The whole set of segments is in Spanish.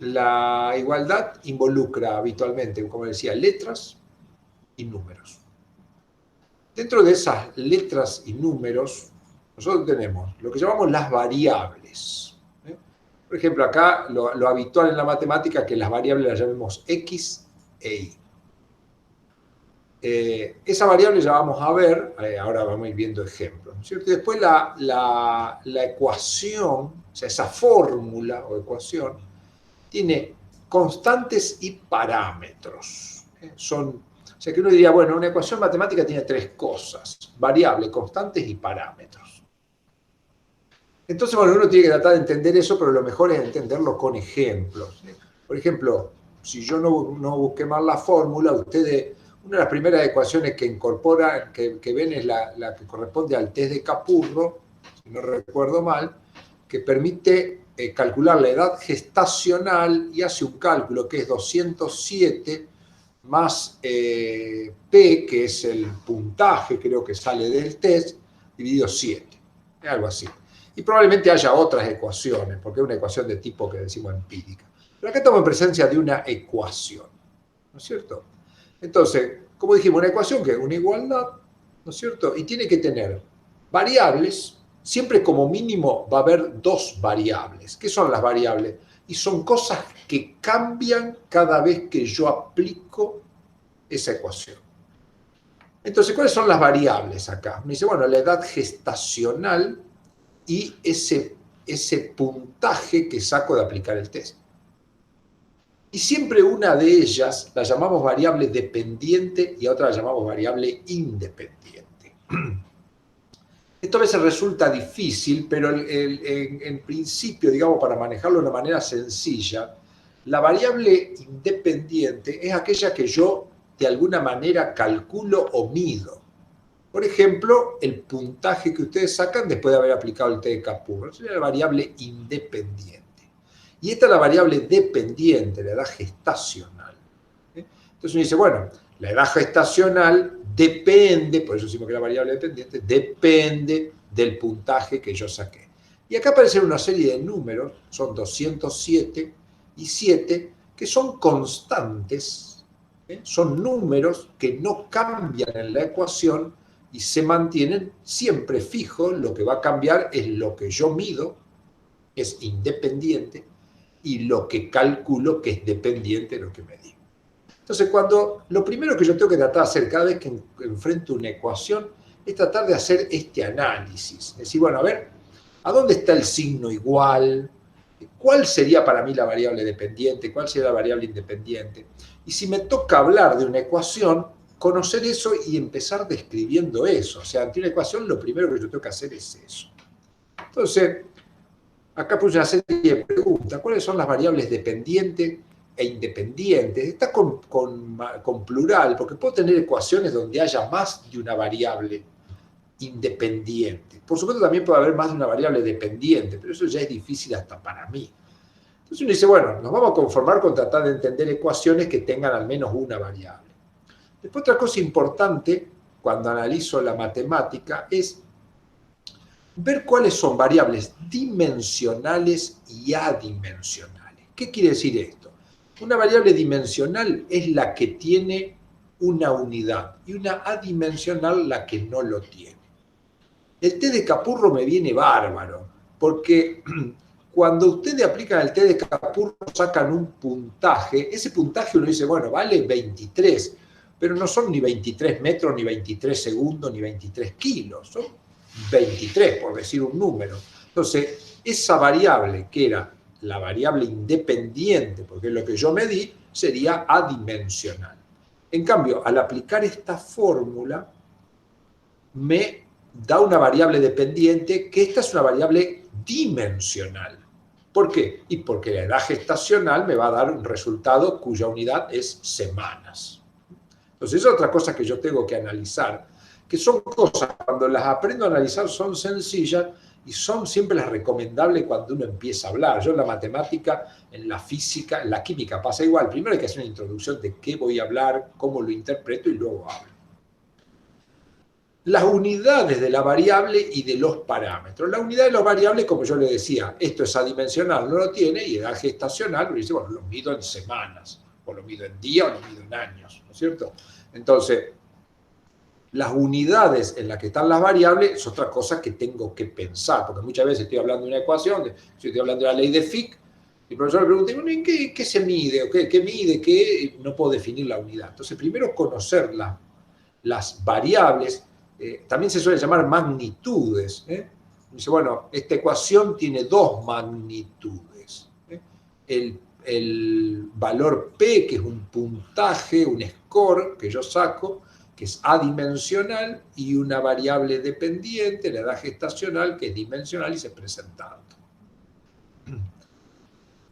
la igualdad involucra habitualmente, como decía, letras y números. Dentro de esas letras y números, nosotros tenemos lo que llamamos las variables. Por ejemplo, acá lo habitual en la matemática es que las variables las llamemos X e Y. Esa variable ya vamos a ver, ahora vamos a ir viendo ejemplos, ¿no es cierto? Y después la ecuación, o sea, esa fórmula o ecuación, tiene constantes y parámetros. O sea que uno diría, bueno, una ecuación matemática tiene tres cosas: variables, constantes y parámetros. Entonces, bueno, uno tiene que tratar de entender eso, pero lo mejor es entenderlo con ejemplos. Por ejemplo, si yo no busqué mal la fórmula, ustedes, una de las primeras ecuaciones que incorpora, que ven es la que corresponde al test de Capurro, si no recuerdo mal, que permite calcular la edad gestacional y hace un cálculo que es 207 más P, que es el puntaje, creo que sale del test, dividido 7, algo así. Y probablemente haya otras ecuaciones, porque es una ecuación de tipo que decimos empírica. Pero acá estamos en presencia de una ecuación, ¿no es cierto? Entonces, como dijimos, una ecuación que es una igualdad, ¿no es cierto? Y tiene que tener variables, siempre como mínimo va a haber dos variables. ¿Qué son las variables? Y son cosas que cambian cada vez que yo aplico esa ecuación. Entonces, ¿cuáles son las variables acá? Me dice, bueno, la edad gestacional y ese puntaje que saco de aplicar el test. Y siempre una de ellas la llamamos variable dependiente y a otra la llamamos variable independiente. Esto a veces resulta difícil, pero en principio, digamos, para manejarlo de una manera sencilla, la variable independiente es aquella que yo de alguna manera calculo o mido. Por ejemplo, el puntaje que ustedes sacan después de haber aplicado el test de Capurro. Esa es la variable independiente. Y esta es la variable dependiente, la edad gestacional. Entonces uno dice, bueno, la edad gestacional depende, por eso decimos que la variable dependiente, depende del puntaje que yo saqué. Y acá aparecen una serie de números, son 207 y 7, que son constantes, son números que no cambian en la ecuación y se mantienen siempre fijos. Lo que va a cambiar es lo que yo mido, es independiente, y lo que calculo, que es dependiente de lo que medí. Entonces, lo primero que yo tengo que tratar de hacer cada vez que enfrento una ecuación es tratar de hacer este análisis. Es decir, bueno, a ver, ¿a dónde está el signo igual? ¿Cuál sería para mí la variable dependiente? ¿Cuál sería la variable independiente? Y si me toca hablar de una ecuación, conocer eso y empezar describiendo eso. O sea, ante una ecuación lo primero que yo tengo que hacer es eso. Entonces, acá puse una serie de preguntas. ¿Cuáles son las variables dependientes e independientes? Está con plural, porque puedo tener ecuaciones donde haya más de una variable independiente. Por supuesto, también puede haber más de una variable dependiente, pero eso ya es difícil hasta para mí. Entonces uno dice, bueno, nos vamos a conformar con tratar de entender ecuaciones que tengan al menos una variable. Después, otra cosa importante cuando analizo la matemática es ver cuáles son variables dimensionales y adimensionales. ¿Qué quiere decir esto? Una variable dimensional es la que tiene una unidad y una adimensional la que no lo tiene. El test de Capurro me viene bárbaro, porque cuando ustedes aplican el test de Capurro sacan un puntaje. Ese puntaje uno dice, bueno, vale 23, pero no son ni 23 metros, ni 23 segundos, ni 23 kilos, son 23, por decir un número. Entonces, esa variable, que era la variable independiente, porque es lo que yo medí, sería adimensional. En cambio, al aplicar esta fórmula, me da una variable dependiente, que esta es una variable dimensional. ¿Por qué? Y porque la edad gestacional me va a dar un resultado cuya unidad es semanas. Entonces, es otra cosa que yo tengo que analizar, que son cosas, cuando las aprendo a analizar, son sencillas y son siempre las recomendables cuando uno empieza a hablar. Yo en la matemática, en la física, en la química pasa igual. Primero hay que hacer una introducción de qué voy a hablar, cómo lo interpreto y luego hablo. las unidades de la variable y de los parámetros. La unidad de los variables, como yo le decía, esto es adimensional, no lo tiene, y edad gestacional, lo dice, bueno, lo mido en semanas, o lo mido en días, o lo mido en años, ¿no es cierto? Entonces, las unidades en las que están las variables es otra cosa que tengo que pensar, porque muchas veces estoy hablando de una ecuación, estoy hablando de la ley de Fick, y el profesor me pregunta, bueno, ¿en qué se mide? ¿O qué mide? ¿Qué? No puedo definir la unidad. Entonces, primero conocer las variables, también se suele llamar magnitudes. Dice, bueno, esta ecuación tiene dos magnitudes. El valor P, que es un puntaje, un score que yo saco, que es adimensional, y una variable dependiente, la edad gestacional, que es dimensional y se presenta tanto.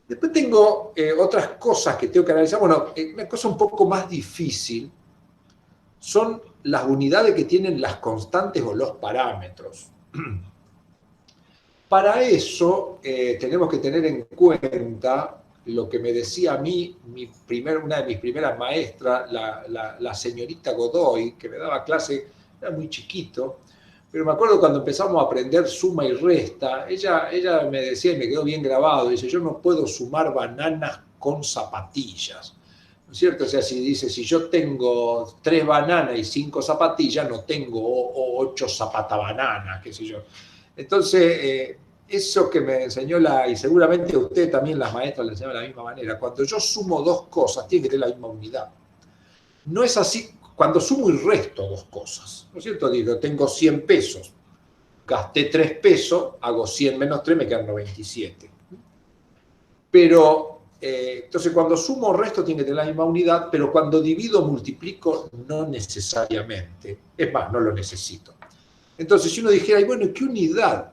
Después tengo otras cosas que tengo que analizar. Bueno, una cosa un poco más difícil son las unidades que tienen las constantes o los parámetros. Para eso tenemos que tener en cuenta lo que me decía a mí una de mis primeras maestras, la señorita Godoy, que me daba clase, era muy chiquito, pero me acuerdo cuando empezamos a aprender suma y resta, ella me decía, y me quedó bien grabado, dice, yo no puedo sumar bananas con zapatillas. ¿No es cierto? O sea, si dice, si yo tengo 3 bananas y 5 zapatillas, no tengo 8 zapatabananas, qué sé yo. Entonces, eso que me enseñó y seguramente a usted también las maestras le enseñaron de la misma manera, cuando yo sumo dos cosas, tiene que tener la misma unidad. No es así cuando sumo y resto dos cosas, ¿no es cierto? Digo, tengo 100 pesos, gasté 3 pesos, hago 100 menos 3, me quedan 97. Pero, entonces cuando sumo o resto tiene que tener la misma unidad, pero cuando divido o multiplico, no necesariamente. Es más, no lo necesito. Entonces, si uno dijera, bueno, ¿qué unidad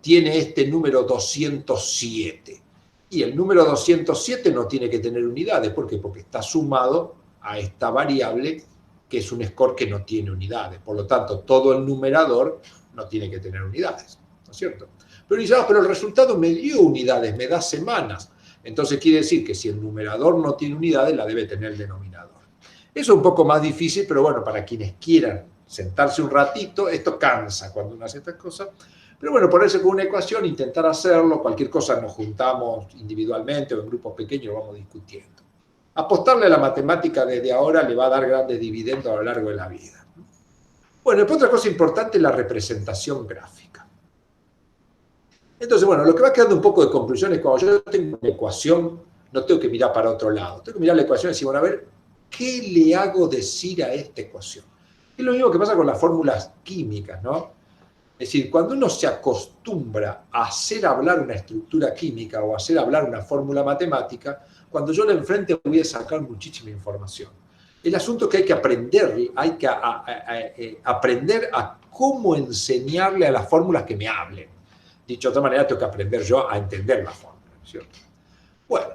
tiene este número 207? Y el número 207 no tiene que tener unidades. ¿Por qué? Porque está sumado a esta variable que es un score que no tiene unidades. Por lo tanto, todo el numerador no tiene que tener unidades, ¿no es cierto? Pero dice, pero el resultado me dio unidades, me da semanas. Entonces quiere decir que si el numerador no tiene unidades, la debe tener el denominador. Eso es un poco más difícil, pero bueno, para quienes quieran sentarse un ratito, esto cansa cuando uno hace estas cosas. Pero bueno, ponerse con una ecuación, intentar hacerlo, cualquier cosa nos juntamos individualmente o en grupos pequeños, lo vamos discutiendo. Apostarle a la matemática desde ahora le va a dar grandes dividendos a lo largo de la vida. Bueno, después otra cosa importante es la representación gráfica. Entonces, bueno, lo que va quedando un poco de conclusión es cuando yo tengo una ecuación, no tengo que mirar para otro lado. Tengo que mirar la ecuación y decir, bueno, a ver, ¿qué le hago decir a esta ecuación? Es lo mismo que pasa con las fórmulas químicas, ¿no? Es decir, cuando uno se acostumbra a hacer hablar una estructura química o a hacer hablar una fórmula matemática, cuando yo la enfrente voy a sacar muchísima información. El asunto es que hay que aprender, aprender a cómo enseñarle a las fórmulas que me hablen. Dicho de otra manera, tengo que aprender yo a entender la fórmula, ¿cierto? Bueno,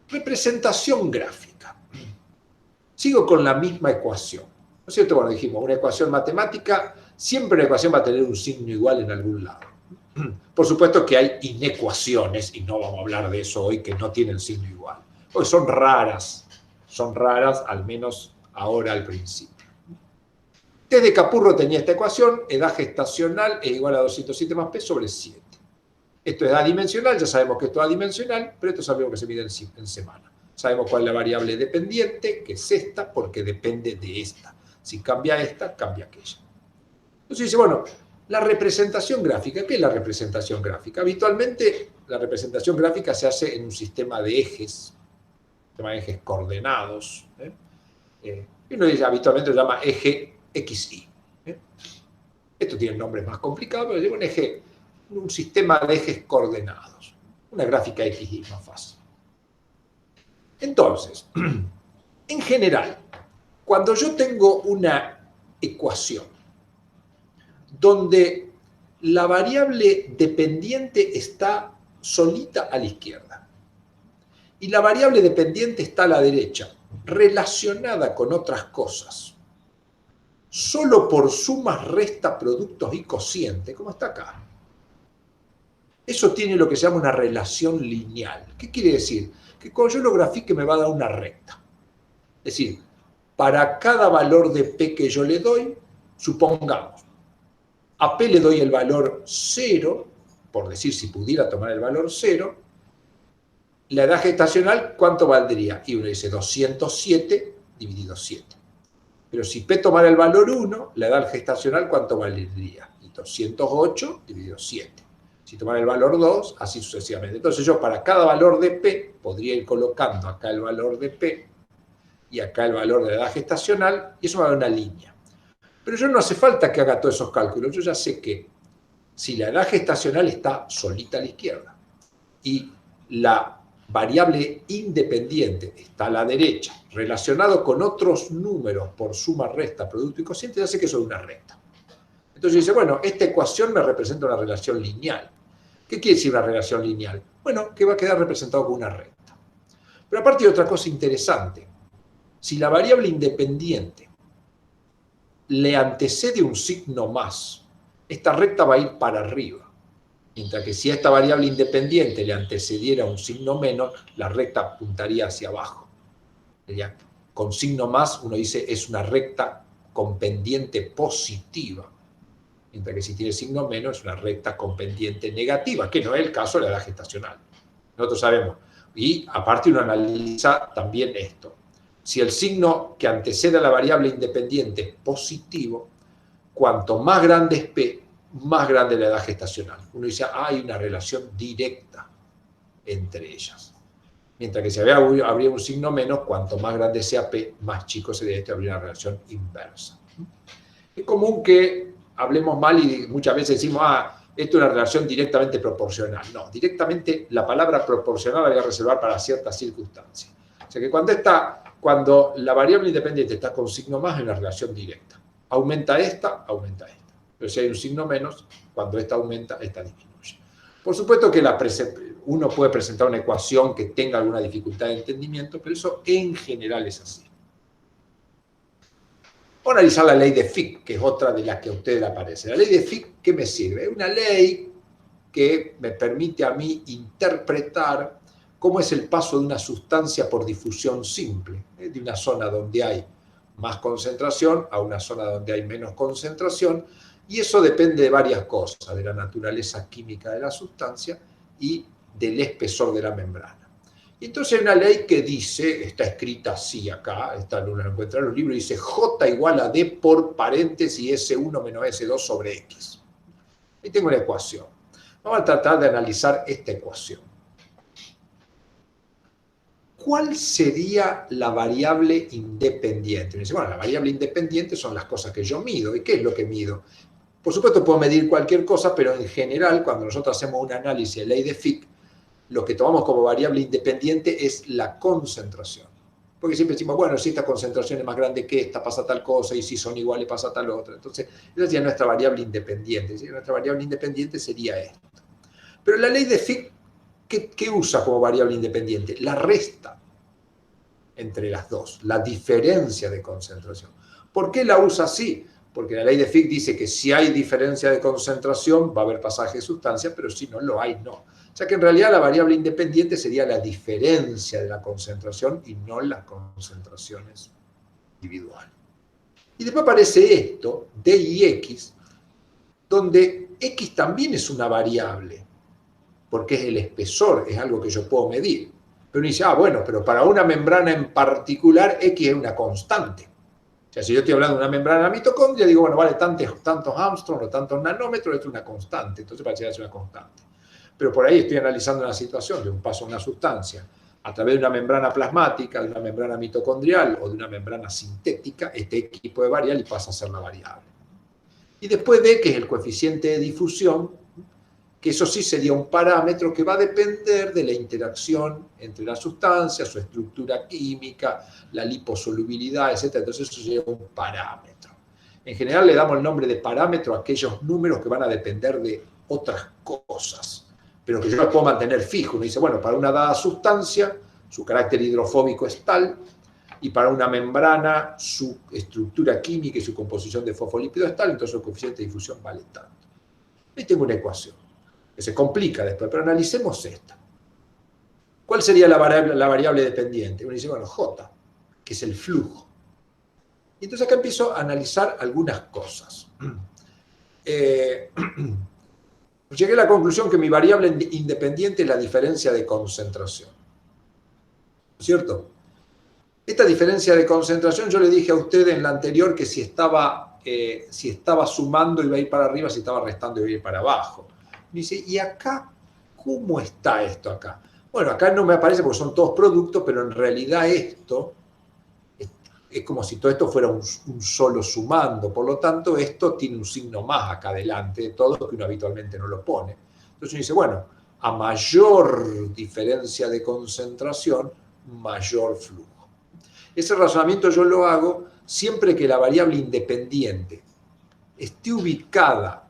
representación gráfica. Sigo con la misma ecuación, ¿no es cierto? Bueno, dijimos, una ecuación matemática, siempre una ecuación va a tener un signo igual en algún lado. Por supuesto que hay inecuaciones, y no vamos a hablar de eso hoy, que no tienen signo igual. Porque son raras, al menos ahora al principio. T de Capurro tenía esta ecuación, edad gestacional es igual a 207 más P sobre 7. Esto es adimensional, ya sabemos que esto es adimensional, pero esto sabemos que se mide en semana. Sabemos cuál es la variable dependiente, que es esta, porque depende de esta. Si cambia esta, cambia aquella. Entonces dice, bueno, la representación gráfica, ¿qué es la representación gráfica? Habitualmente la representación gráfica se hace en un sistema de ejes, coordenados. Y uno dice, habitualmente lo llama eje XY. Esto tiene nombres más complicados, pero es un sistema de ejes coordenados. Una gráfica XY más fácil. Entonces, en general, cuando yo tengo una ecuación donde la variable dependiente está solita a la izquierda y la variable dependiente está a la derecha, relacionada con otras cosas, solo por sumas, restas, productos y cocientes, como está acá. Eso tiene lo que se llama una relación lineal. ¿Qué quiere decir? Que cuando yo lo grafique me va a dar una recta. Es decir, para cada valor de P que yo le doy, supongamos, a P le doy el valor 0, por decir si pudiera tomar el valor 0, la edad gestacional, ¿cuánto valdría? Y uno dice 207 dividido 7. Pero si P tomara el valor 1, la edad gestacional, ¿cuánto valdría? Y 208 dividido 7. Si tomara el valor 2, así sucesivamente. Entonces yo para cada valor de P podría ir colocando acá el valor de P y acá el valor de la edad gestacional, y eso me da una línea. Pero yo no hace falta que haga todos esos cálculos. Yo ya sé que si la edad gestacional está solita a la izquierda y la variable independiente está a la derecha, relacionado con otros números por suma, resta, producto y cociente, ya sé que eso es una recta. Entonces dice, bueno, esta ecuación me representa una relación lineal. ¿Qué quiere decir una relación lineal? Bueno, que va a quedar representado con una recta. Pero aparte hay otra cosa interesante. Si la variable independiente le antecede un signo más, esta recta va a ir para arriba. Mientras que si a esta variable independiente le antecediera un signo menos, la recta apuntaría hacia abajo. Con signo más, uno dice, es una recta con pendiente positiva. Mientras que si tiene signo menos, es una recta con pendiente negativa, que no es el caso de la edad gestacional. Nosotros sabemos. Y aparte uno analiza también esto. Si el signo que antecede a la variable independiente es positivo, cuanto más grande es P, más grande es la edad gestacional. Uno dice, hay una relación directa entre ellas. Mientras que si habría un signo menos, cuanto más grande sea P, más chico sería esto, habría una relación inversa. Es común que hablemos mal y muchas veces decimos, esto es una relación directamente proporcional. No, directamente la palabra proporcional la voy a reservar para ciertas circunstancias. O sea que cuando la variable independiente está con signo más, es una relación directa. Aumenta esta, aumenta esta. Pero si hay un signo menos, cuando esta aumenta, esta disminuye. Por supuesto que uno puede presentar una ecuación que tenga alguna dificultad de entendimiento, pero eso en general es así. Voy a analizar la ley de Fick, que es otra de las que a ustedes le aparece. La ley de Fick, ¿qué me sirve? Es una ley que me permite a mí interpretar cómo es el paso de una sustancia por difusión simple, de una zona donde hay más concentración a una zona donde hay menos concentración, y eso depende de varias cosas, de la naturaleza química de la sustancia y del espesor de la membrana. Y entonces hay una ley que dice, está escrita así acá, uno la encuentra en los libros, dice J igual a D por paréntesis S1 menos S2 sobre X. Ahí tengo una ecuación. Vamos a tratar de analizar esta ecuación. ¿Cuál sería la variable independiente? Me dice, bueno, la variable independiente son las cosas que yo mido. ¿Y qué es lo que mido? Por supuesto, puedo medir cualquier cosa, pero en general, cuando nosotros hacemos un análisis de ley de Fick, lo que tomamos como variable independiente es la concentración. Porque siempre decimos, bueno, si esta concentración es más grande que esta, pasa tal cosa, y si son iguales, pasa tal otra. Entonces, esa sería nuestra variable independiente. ¿Sí? Nuestra variable independiente sería esto. Pero la ley de Fick, ¿qué usa como variable independiente? La resta entre las dos, la diferencia de concentración. ¿Por qué la usa así? Porque la ley de Fick dice que si hay diferencia de concentración va a haber pasaje de sustancia, pero si no lo hay, no. O sea que en realidad la variable independiente sería la diferencia de la concentración y no las concentraciones individuales. Y después aparece esto, D y X, donde X también es una variable, porque es el espesor, es algo que yo puedo medir. Pero uno dice, bueno, pero para una membrana en particular, X es una constante. O sea, si yo estoy hablando de una membrana mitocondria, digo, bueno, vale tantos Armstrong o tantos nanómetros, esto es una constante, entonces parece ser una constante. Pero por ahí estoy analizando una situación de un paso a una sustancia a través de una membrana plasmática, de una membrana mitocondrial o de una membrana sintética, este X puede variar y pasa a ser la variable. Y después D, que es el coeficiente de difusión, que eso sí sería un parámetro que va a depender de la interacción entre la sustancia, su estructura química, la liposolubilidad, etc. Entonces eso sería un parámetro. En general le damos el nombre de parámetro a aquellos números que van a depender de otras cosas, pero que yo los puedo mantener fijo. Uno dice, bueno, para una dada sustancia, su carácter hidrofóbico es tal, y para una membrana, su estructura química y su composición de fosfolípidos es tal, entonces el coeficiente de difusión vale tanto. Ahí tengo una ecuación que se complica después, pero analicemos esta. ¿Cuál sería la variable dependiente? Uno dice, bueno, J, que es el flujo. Y entonces acá empiezo a analizar algunas cosas. Llegué a la conclusión que mi variable independiente es la diferencia de concentración. ¿Cierto? Esta diferencia de concentración, yo le dije a usted en la anterior que si estaba sumando iba a ir para arriba, si estaba restando iba a ir para abajo. Me dice, ¿y acá cómo está esto acá? Bueno, acá no me aparece porque son todos productos, pero en realidad esto es como si todo esto fuera un solo sumando. Por lo tanto, esto tiene un signo más acá adelante de todo que uno habitualmente no lo pone. Entonces uno dice, bueno, a mayor diferencia de concentración, mayor flujo. Ese razonamiento yo lo hago siempre que la variable independiente esté ubicada.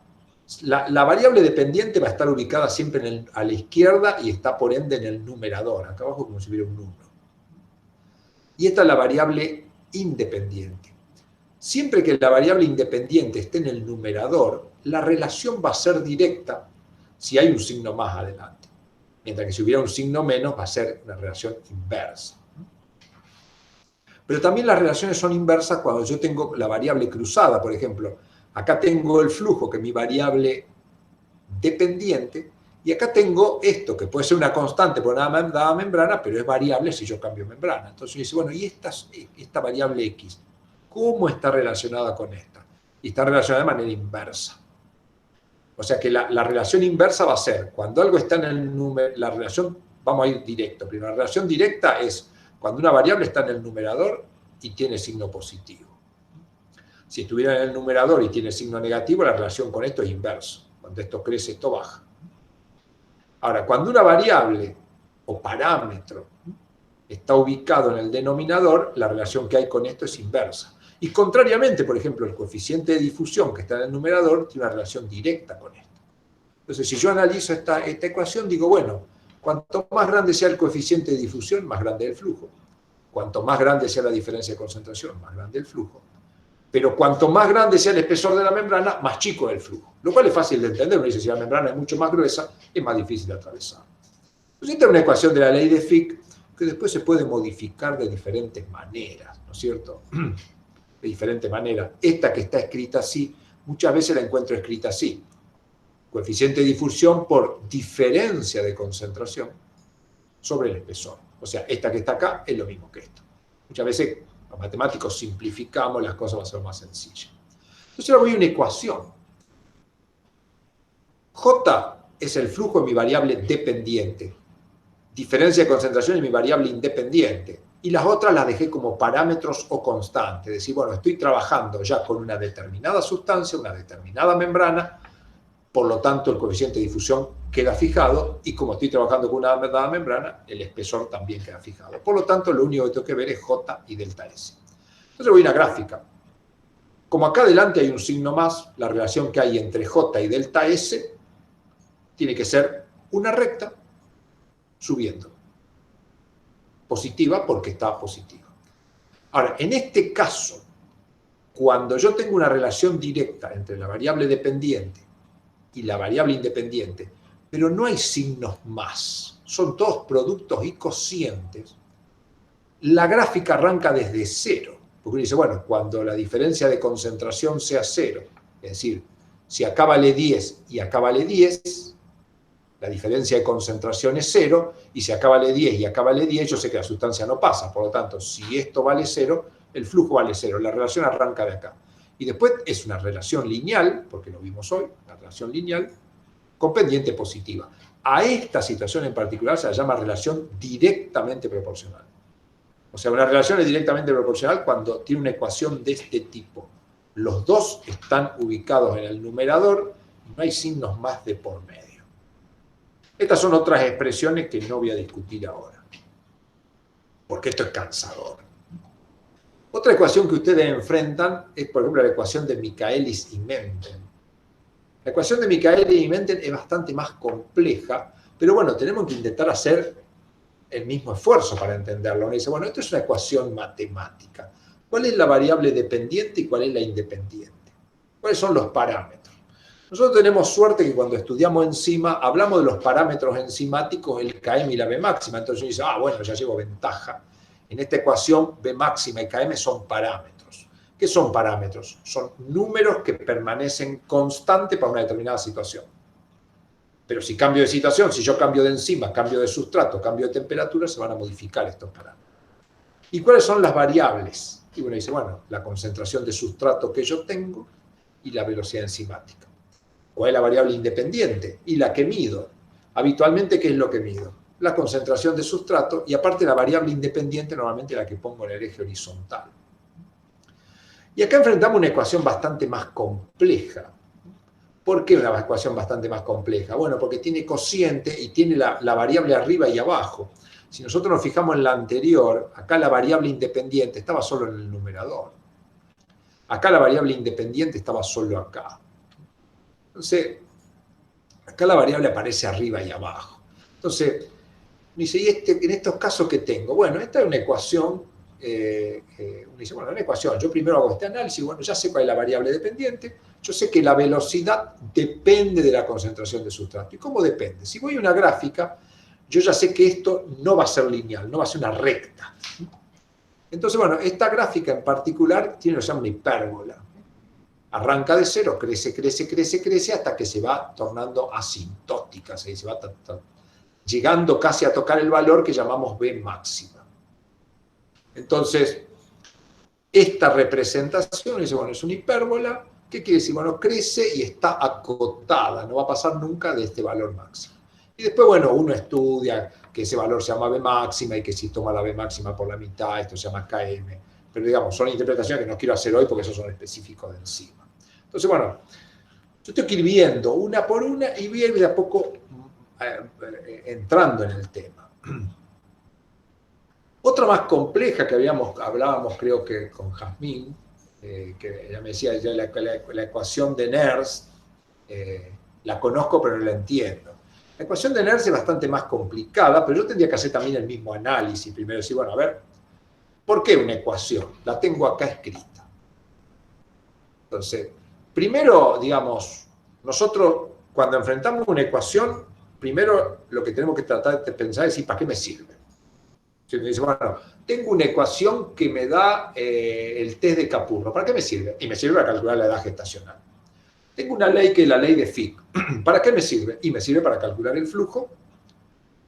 La variable dependiente va a estar ubicada siempre a la izquierda y está por ende en el numerador. Acá abajo como si hubiera un 1. Y esta es la variable independiente. Siempre que la variable independiente esté en el numerador, la relación va a ser directa si hay un signo más adelante. Mientras que si hubiera un signo menos, va a ser una relación inversa. Pero también las relaciones son inversas cuando yo tengo la variable cruzada. Por ejemplo, acá tengo el flujo, que es mi variable dependiente, y acá tengo esto, que puede ser una constante por una dada membrana, pero es variable si yo cambio membrana. Entonces yo dice, bueno, ¿y esta variable X? ¿Cómo está relacionada con esta? Y está relacionada de manera inversa. O sea que la relación inversa va a ser, cuando algo está en el número, la relación, vamos a ir directo, pero la relación directa es cuando una variable está en el numerador y tiene signo positivo. Si estuviera en el numerador y tiene signo negativo, la relación con esto es inverso. Cuando esto crece, esto baja. Ahora, cuando una variable o parámetro está ubicado en el denominador, la relación que hay con esto es inversa. Y contrariamente, por ejemplo, el coeficiente de difusión que está en el numerador tiene una relación directa con esto. Entonces, si yo analizo esta ecuación, digo, bueno, cuanto más grande sea el coeficiente de difusión, más grande el flujo. Cuanto más grande sea la diferencia de concentración, más grande el flujo. Pero cuanto más grande sea el espesor de la membrana, más chico es el flujo. Lo cual es fácil de entender. Uno dice, si la membrana es mucho más gruesa, es más difícil de atravesar. Entonces, esta es una ecuación de la ley de Fick que después se puede modificar de diferentes maneras, ¿no es cierto? De diferentes maneras. Esta que está escrita así, muchas veces la encuentro escrita así. Coeficiente de difusión por diferencia de concentración sobre el espesor. O sea, esta que está acá es lo mismo que esto. Muchas veces los matemáticos simplificamos, las cosas van a ser más sencillas. Entonces ahora voy a una ecuación. J es el flujo de mi variable dependiente. Diferencia de concentración es mi variable independiente. Y las otras las dejé como parámetros o constantes. Es decir, bueno, estoy trabajando ya con una determinada sustancia, una determinada membrana, por lo tanto el coeficiente de difusión queda fijado, y como estoy trabajando con una dada membrana, el espesor también queda fijado. Por lo tanto, lo único que tengo que ver es J y delta S. Entonces voy a una gráfica. Como acá adelante hay un signo más, la relación que hay entre J y delta S tiene que ser una recta subiendo. Positiva porque está positiva. Ahora, en este caso, cuando yo tengo una relación directa entre la variable dependiente y la variable independiente, pero no hay signos más, son todos productos y cocientes, la gráfica arranca desde cero. Porque uno dice, bueno, cuando la diferencia de concentración sea cero, es decir, si acá vale 10 y acá vale 10, la diferencia de concentración es cero, y si acá vale 10 y acá vale 10, yo sé que la sustancia no pasa. Por lo tanto, si esto vale cero, el flujo vale cero. La relación arranca de acá. Y después es una relación lineal, porque lo vimos hoy, una relación lineal, con pendiente positiva. A esta situación en particular se la llama relación directamente proporcional. O sea, una relación es directamente proporcional cuando tiene una ecuación de este tipo. Los dos están ubicados en el numerador y no hay signos más de por medio. Estas son otras expresiones que no voy a discutir ahora, porque esto es cansador. Otra ecuación que ustedes enfrentan es, por ejemplo, la ecuación de Michaelis y Menten. La ecuación de Michaelis y Menten es bastante más compleja, pero bueno, tenemos que intentar hacer el mismo esfuerzo para entenderlo. Uno dice, bueno, esto es una ecuación matemática. ¿Cuál es la variable dependiente y cuál es la independiente? ¿Cuáles son los parámetros? Nosotros tenemos suerte que cuando estudiamos enzima, hablamos de los parámetros enzimáticos, el Km y la B máxima. Entonces uno dice, bueno, ya llevo ventaja. En esta ecuación, B máxima y Km son parámetros. ¿Qué son parámetros? Son números que permanecen constantes para una determinada situación. Pero si cambio de situación, si yo cambio de enzima, cambio de sustrato, cambio de temperatura, se van a modificar estos parámetros. ¿Y cuáles son las variables? Y uno dice, bueno, la concentración de sustrato que yo tengo y la velocidad enzimática. ¿Cuál es la variable independiente? Y la que mido. Habitualmente, ¿qué es lo que mido? La concentración de sustrato y aparte la variable independiente, normalmente la que pongo en el eje horizontal. Y acá enfrentamos una ecuación bastante más compleja. ¿Por qué una ecuación bastante más compleja? Bueno, porque tiene cociente y tiene la variable arriba y abajo. Si nosotros nos fijamos en la anterior, acá la variable independiente estaba solo en el numerador. Acá la variable independiente estaba solo acá. Entonces, acá la variable aparece arriba y abajo. Entonces, me dice, ¿y en estos casos qué tengo? Bueno, esta es una ecuación. Uno dice, bueno, una ecuación. Yo primero hago este análisis, bueno, ya sé cuál es la variable dependiente. Yo sé que la velocidad depende de la concentración de sustrato. ¿Y cómo depende? Si voy a una gráfica, yo ya sé que esto no va a ser lineal, no va a ser una recta. Entonces, bueno, esta gráfica en particular tiene lo que se llama una hipérbola. Arranca de cero, crece, crece, crece, crece, hasta que se va tornando asintótica, se va llegando casi a tocar el valor que llamamos B máxima. Entonces, esta representación, dice, bueno, es una hipérbola. ¿Qué quiere decir? Bueno, crece y está acotada, no va a pasar nunca de este valor máximo. Y después, bueno, uno estudia que ese valor se llama B máxima y que si toma la B máxima por la mitad, esto se llama KM. Pero digamos, son interpretaciones que no quiero hacer hoy porque esos son específicos de enzima. Entonces, bueno, yo tengo que ir viendo una por una y voy a ir de a poco entrando en el tema. Otra más compleja que hablábamos creo que con Jazmín, que ella me decía, ya la ecuación de Nernst, la conozco pero no la entiendo. La ecuación de Nernst es bastante más complicada, pero yo tendría que hacer también el mismo análisis. Primero decir, bueno, a ver, ¿por qué una ecuación? La tengo acá escrita. Entonces, primero, digamos, nosotros cuando enfrentamos una ecuación, primero lo que tenemos que tratar de pensar es, ¿para qué me sirve? Si me dice, bueno, tengo una ecuación que me da el test de Capurro, ¿para qué me sirve? Y me sirve para calcular la edad gestacional. Tengo una ley que es la ley de Fick. ¿Para qué me sirve? Y me sirve para calcular el flujo,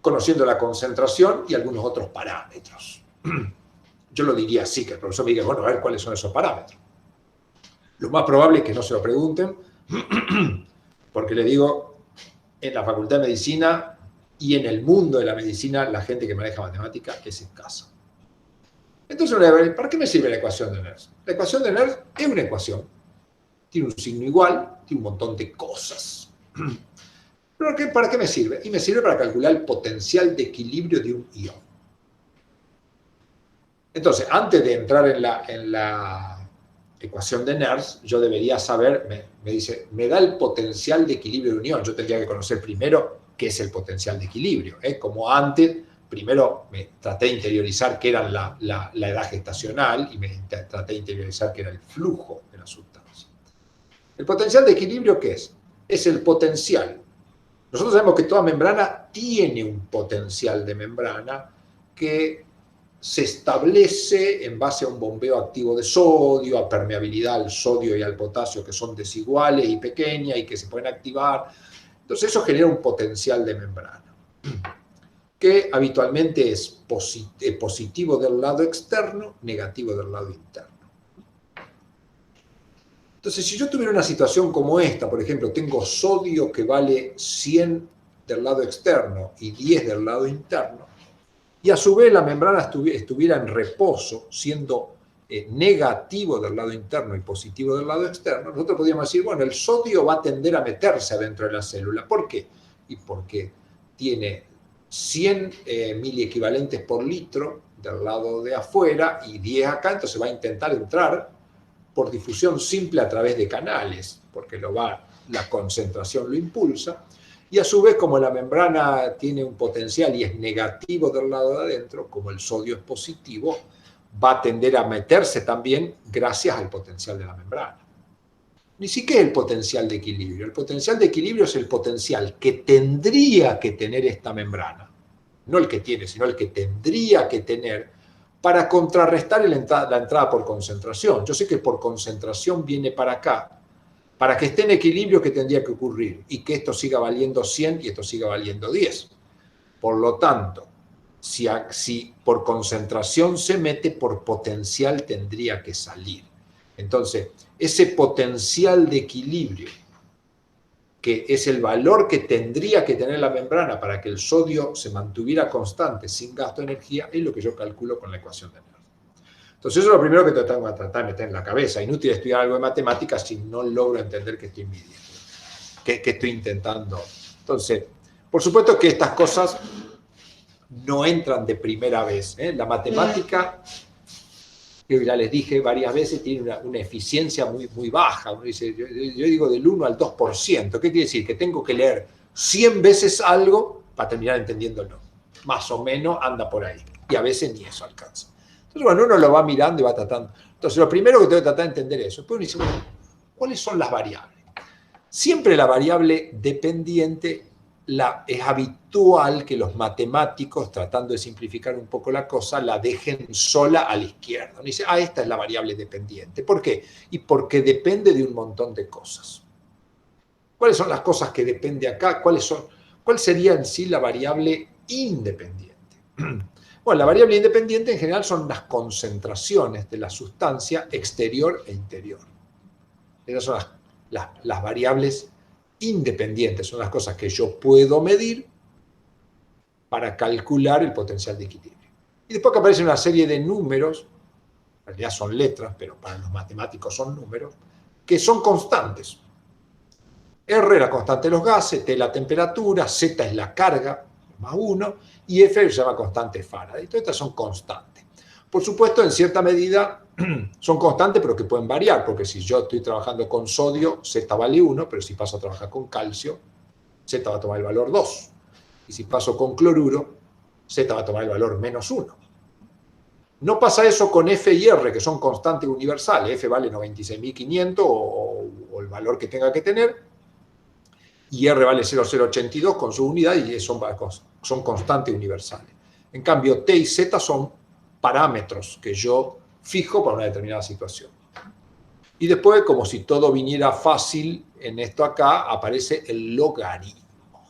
conociendo la concentración y algunos otros parámetros. Yo lo diría así, que el profesor me diga, bueno, a ver cuáles son esos parámetros. Lo más probable es que no se lo pregunten, porque le digo, en la Facultad de Medicina y en el mundo de la medicina, la gente que maneja matemática es escasa. Entonces, ¿para qué me sirve la ecuación de Nernst? La ecuación de Nernst es una ecuación. Tiene un signo igual, tiene un montón de cosas. ¿Pero para qué me sirve? Y me sirve para calcular el potencial de equilibrio de un ion. Entonces, antes de entrar en la ecuación de Nernst, yo debería saber, me dice, me da el potencial de equilibrio de un ion. Yo tendría que conocer primero qué es el potencial de equilibrio. Como antes, primero me traté de interiorizar qué era la edad gestacional y me traté de interiorizar qué era el flujo de la sustancia. ¿El potencial de equilibrio qué es? Es el potencial. Nosotros sabemos que toda membrana tiene un potencial de membrana que se establece en base a un bombeo activo de sodio, a permeabilidad al sodio y al potasio que son desiguales y pequeñas y que se pueden activar. Entonces eso genera un potencial de membrana que habitualmente es positivo del lado externo, negativo del lado interno. Entonces, si yo tuviera una situación como esta, por ejemplo, tengo sodio que vale 100 del lado externo y 10 del lado interno, y a su vez la membrana estuviera en reposo, siendo negativo del lado interno y positivo del lado externo, nosotros podríamos decir, bueno, el sodio va a tender a meterse adentro de la célula. ¿Por qué? Y porque tiene 100 miliequivalentes por litro del lado de afuera y 10 acá, entonces va a intentar entrar por difusión simple a través de canales, porque la concentración lo impulsa, y a su vez, como la membrana tiene un potencial y es negativo del lado de adentro, como el sodio es positivo, va a tender a meterse también gracias al potencial de la membrana. Ni siquiera el potencial de equilibrio. El potencial de equilibrio es el potencial que tendría que tener esta membrana. No el que tiene, sino el que tendría que tener para contrarrestar la entrada por concentración. Yo sé que por concentración viene para acá. Para que esté en equilibrio, ¿qué tendría que ocurrir? Y que esto siga valiendo 100 y esto siga valiendo 10. Por lo tanto, si por concentración se mete, por potencial tendría que salir. Entonces, ese potencial de equilibrio, que es el valor que tendría que tener la membrana para que el sodio se mantuviera constante sin gasto de energía, es lo que yo calculo con la ecuación de Nernst. Entonces eso es lo primero que tengo que tratar de meter en la cabeza. Inútil estudiar algo de matemáticas si no logro entender qué estoy midiendo, qué estoy intentando. Entonces, por supuesto que estas cosas no entran de primera vez. La matemática, que ya les dije varias veces, tiene una eficiencia muy, muy baja. Uno dice, yo digo del 1 al 2%. ¿Qué quiere decir? Que tengo que leer 100 veces algo para terminar entendiéndolo. Más o menos anda por ahí. Y a veces ni eso alcanza. Entonces, bueno, uno lo va mirando y va tratando. Entonces, lo primero que tengo que tratar de entender es eso. Después uno dice, bueno, ¿cuáles son las variables? Siempre la variable dependiente es habitual que los matemáticos, tratando de simplificar un poco la cosa, la dejen sola a la izquierda. Uno dice, esta es la variable dependiente. ¿Por qué? Y porque depende de un montón de cosas. ¿Cuáles son las cosas que depende acá? ¿Cuál sería en sí la variable independiente? Bueno, la variable independiente en general son las concentraciones de la sustancia exterior e interior. Esas son las variables independientes, son las cosas que yo puedo medir para calcular el potencial de equilibrio. Y después que aparece una serie de números, en realidad son letras, pero para los matemáticos son números, que son constantes. R es la constante de los gases, T es la temperatura, Z es la carga, más 1, y F se llama constante Faraday. Todas estas son constantes. Por supuesto, en cierta medida son constantes, pero que pueden variar, porque si yo estoy trabajando con sodio, Z vale 1, pero si paso a trabajar con calcio, Z va a tomar el valor 2. Y si paso con cloruro, Z va a tomar el valor menos 1. No pasa eso con F y R, que son constantes universales. F vale 96.500 o el valor que tenga que tener, y R vale 0,082 con su unidad, y son constantes universales. En cambio, T y Z son parámetros que yo fijo para una determinada situación. Y después, como si todo viniera fácil, en esto acá aparece el logaritmo.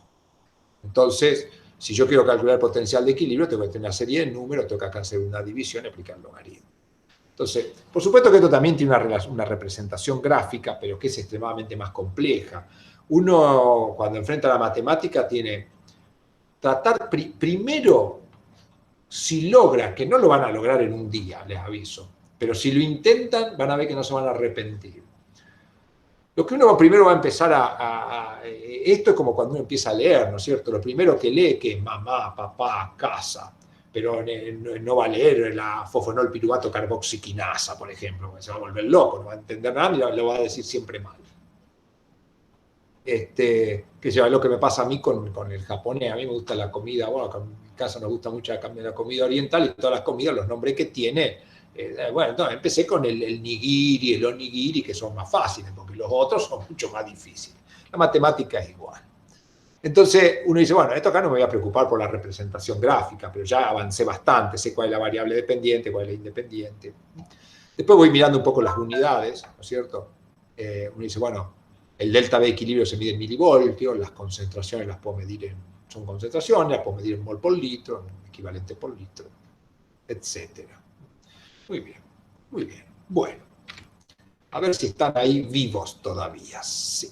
Entonces, si yo quiero calcular el potencial de equilibrio, tengo que tener una serie de números, tengo que hacer una división y aplicar el logaritmo. Entonces, por supuesto que esto también tiene una representación gráfica, pero que es extremadamente más compleja. Uno, cuando enfrenta la matemática, tiene tratar primero, si logra, que no lo van a lograr en un día, les aviso, pero si lo intentan, van a ver que no se van a arrepentir. Lo que uno primero va a empezar esto es como cuando uno empieza a leer, ¿no es cierto? Lo primero que lee, que es mamá, papá, casa, pero no va a leer la fosfonol piruvato carboxiquinasa, por ejemplo, porque se va a volver loco, no va a entender nada y lo va a decir siempre mal. Que es lo que me pasa a mí con el japonés. A mí me gusta la comida, bueno, en mi casa nos gusta mucho la comida oriental, y todas las comidas, los nombres que tiene. Bueno, entonces empecé con el nigiri, el onigiri, que son más fáciles, porque los otros son mucho más difíciles. La matemática es igual. Entonces uno dice, bueno, esto acá no me voy a preocupar por la representación gráfica, pero ya avancé bastante, sé cuál es la variable dependiente, cuál es la independiente. Después voy mirando un poco las unidades, ¿no es cierto? Uno dice, bueno, el delta B de equilibrio se mide en milivoltios, las concentraciones las puedo medir son concentraciones, las puedo medir en mol por litro, en equivalente por litro, etc. Muy bien, muy bien. Bueno, a ver si están ahí vivos todavía. Sí.